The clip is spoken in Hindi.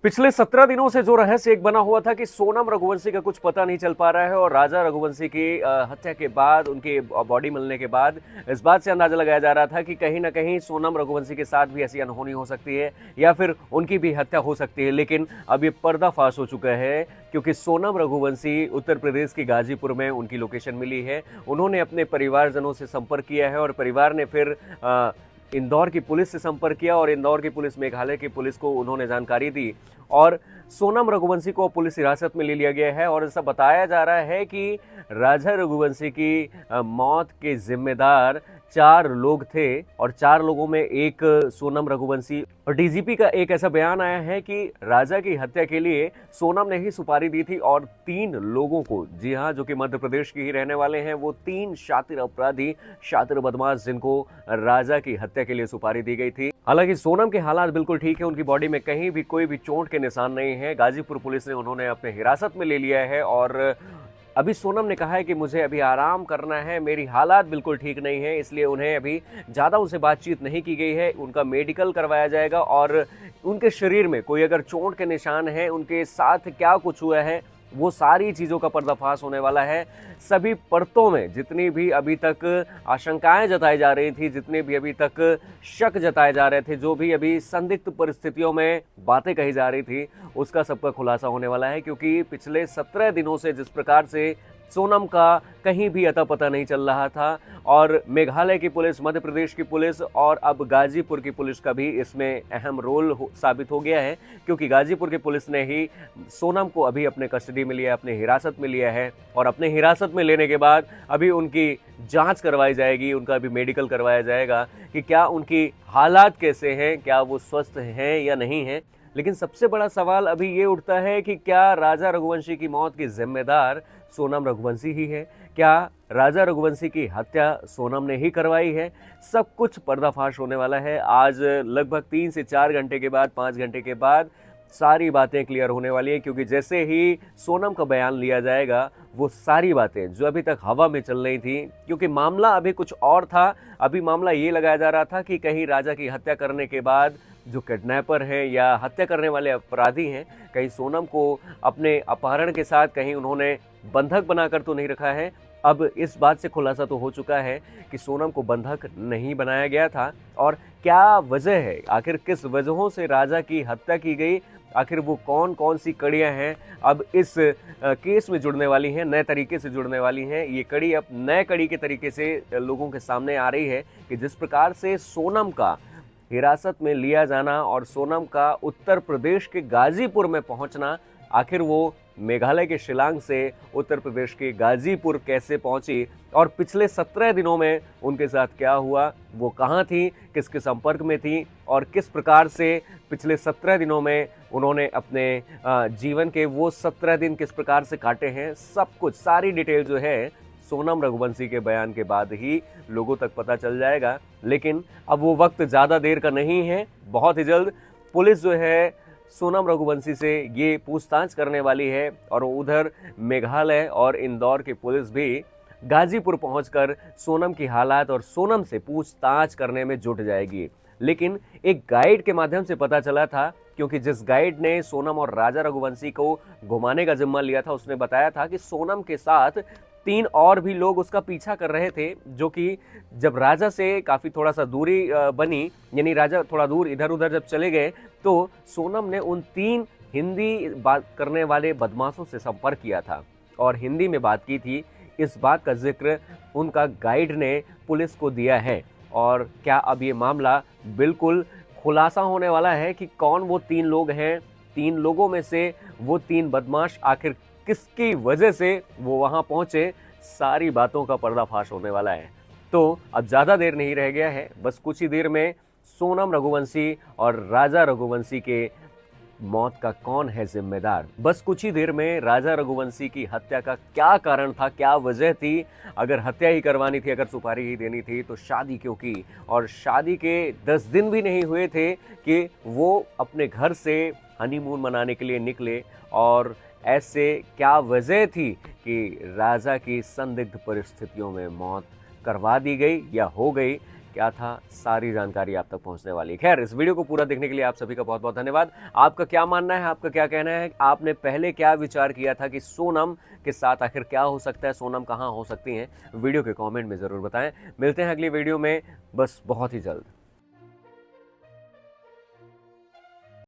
पिछले 17 दिनों से जो रहस्य एक बना हुआ था कि सोनम रघुवंशी का कुछ पता नहीं चल पा रहा है और राजा रघुवंशी की हत्या के बाद उनकी बॉडी मिलने के बाद इस बात से अंदाजा लगाया जा रहा था कि कहीं ना कहीं सोनम रघुवंशी के साथ भी ऐसी अनहोनी हो सकती है या फिर उनकी भी हत्या हो सकती है। लेकिन अब ये पर्दाफाश हो चुका है क्योंकि सोनम रघुवंशी उत्तर प्रदेश के गाजीपुर में उनकी लोकेशन मिली है। उन्होंने अपने परिवारजनों से संपर्क किया है और परिवार ने फिर इंदौर की पुलिस से संपर्क किया और इंदौर की पुलिस, मेघालय की पुलिस को उन्होंने जानकारी दी और सोनम रघुवंशी को पुलिस हिरासत में ले लिया गया है। और ऐसा बताया जा रहा है कि राजा रघुवंशी की मौत के जिम्मेदार 4 लोग थे और 4 लोगों में एक सोनम रघुवंशी। और डीजीपी का एक ऐसा बयान आया है कि राजा की हत्या के लिए सोनम ने ही सुपारी दी थी और 3 लोगों को, जी हाँ, जो कि मध्य प्रदेश के ही रहने वाले हैं, वो 3 शातिर अपराधी, शातिर बदमाश, जिनको राजा की हत्या के लिए सुपारी दी गई थी। हालांकि सोनम के हालात बिल्कुल ठीक है, उनकी बॉडी में कहीं भी कोई भी चोट के निशान नहीं है। गाजीपुर पुलिस ने उन्होंने अपने हिरासत में ले लिया है और अभी सोनम ने कहा है कि मुझे अभी आराम करना है, मेरी हालात बिल्कुल ठीक नहीं है, इसलिए उन्हें अभी ज़्यादा उनसे बातचीत नहीं की गई है। उनका मेडिकल करवाया जाएगा और उनके शरीर में कोई अगर चोट के निशान हैं, उनके साथ क्या कुछ हुआ है, वो सारी चीज़ों का पर्दाफाश होने वाला है। सभी परतों में जितनी भी अभी तक आशंकाएं जताई जा रही थी, जितने भी अभी तक शक जताए जा रहे थे, जो भी अभी संदिग्ध परिस्थितियों में बातें कही जा रही थी, उसका सबका खुलासा होने वाला है। क्योंकि पिछले 17 दिनों से जिस प्रकार से सोनम का कहीं भी अता पता नहीं चल रहा था और मेघालय की पुलिस, मध्य प्रदेश की पुलिस और अब गाजीपुर की पुलिस का भी इसमें अहम रोल साबित हो गया है। क्योंकि गाजीपुर की पुलिस ने ही सोनम को अभी अपने कस्टडी में लिया, अपने हिरासत में लिया है और अपने हिरासत में लेने के बाद अभी उनकी जांच करवाई जाएगी, उनका अभी मेडिकल करवाया जाएगा कि क्या उनकी हालात कैसे हैं, क्या वो स्वस्थ हैं या नहीं हैं। लेकिन सबसे बड़ा सवाल अभी ये उठता है कि क्या राजा रघुवंशी की मौत की जिम्मेदार सोनम रघुवंशी ही है? क्या राजा रघुवंशी की हत्या सोनम ने ही करवाई है? सब कुछ पर्दाफाश होने वाला है। आज लगभग 3 से 4 घंटे के बाद, 5 घंटे के बाद सारी बातें क्लियर होने वाली है। क्योंकि जैसे ही सोनम का बयान लिया जाएगा, वो सारी बातें जो अभी तक हवा में चल रही थी, क्योंकि मामला अभी कुछ और था। अभी मामला ये लगाया जा रहा था कि कहीं राजा की हत्या करने के बाद जो किडनैपर हैं या हत्या करने वाले अपराधी हैं, कहीं सोनम को अपने अपहरण के साथ कहीं उन्होंने बंधक बनाकर तो नहीं रखा है। अब इस बात से खुलासा तो हो चुका है कि सोनम को बंधक नहीं बनाया गया था। और क्या वजह है, आखिर किस वजहों से राजा की हत्या की गई, आखिर वो कौन कौन सी कड़ियां हैं अब इस केस में जुड़ने वाली हैं, नए तरीके से जुड़ने वाली हैं। ये कड़ी अब नए कड़ी के तरीके से लोगों के सामने आ रही है कि जिस प्रकार से सोनम का हिरासत में लिया जाना और सोनम का उत्तर प्रदेश के गाजीपुर में पहुंचना, आखिर वो मेघालय के शिलांग से उत्तर प्रदेश के गाजीपुर कैसे पहुंची और पिछले 17 दिनों में उनके साथ क्या हुआ, वो कहां थी, किसके संपर्क में थी और किस प्रकार से पिछले 17 दिनों में उन्होंने अपने जीवन के वो 17 दिन किस प्रकार से काटे हैं, सब कुछ, सारी डिटेल जो है सोनम रघुवंशी के बयान के बाद ही लोगों तक पता चल जाएगा। लेकिन अब वो वक्त ज़्यादा देर का नहीं है। बहुत ही जल्द पुलिस जो है सोनम रघुवंशी से ये पूछताछ करने वाली है और उधर मेघालय और इंदौर की पुलिस भी गाजीपुर पहुंचकर सोनम की हालात और सोनम से पूछताछ करने में जुट जाएगी। लेकिन एक गाइड के माध्यम से पता चला था, क्योंकि जिस गाइड ने सोनम और राजा रघुवंशी को घुमाने का जिम्मा लिया था, उसने बताया था कि सोनम के साथ 3 और भी लोग उसका पीछा कर रहे थे, जो कि जब राजा से काफ़ी थोड़ा सा दूरी बनी, यानी राजा थोड़ा दूर इधर उधर जब चले गए, तो सोनम ने उन 3 हिंदी बात करने वाले बदमाशों से संपर्क किया था और हिंदी में बात की थी। इस बात का जिक्र उनका गाइड ने पुलिस को दिया है। और क्या अब ये मामला बिल्कुल खुलासा होने वाला है कि कौन वो 3 लोग हैं, 3 लोगों में से वो 3 बदमाश आखिर किसकी वजह से वो वहां पहुंचे, सारी बातों का पर्दाफाश होने वाला है। तो अब ज़्यादा देर नहीं रह गया है, बस कुछ ही देर में सोनम रघुवंशी और राजा रघुवंशी के मौत का कौन है जिम्मेदार, बस कुछ ही देर में राजा रघुवंशी की हत्या का क्या कारण था, क्या वजह थी, अगर हत्या ही करवानी थी, अगर सुपारी ही देनी थी, तो शादी क्यों की। और शादी के 10 दिन भी नहीं हुए थे कि वो अपने घर से हनीमून मनाने के लिए निकले और ऐसे क्या वजह थी कि राजा की संदिग्ध परिस्थितियों में मौत करवा दी गई या हो गई, क्या था, सारी जानकारी आप तक पहुंचने वाली है। खैर, इस वीडियो को पूरा देखने के लिए आप सभी का बहुत बहुत धन्यवाद। आपका क्या मानना है, आपका क्या कहना है, आपने पहले क्या विचार किया था कि सोनम के साथ आखिर क्या हो सकता है, सोनम कहाँ हो सकती हैं, वीडियो के कमेंट में ज़रूर बताएं। मिलते हैं अगली वीडियो में बस बहुत ही जल्द।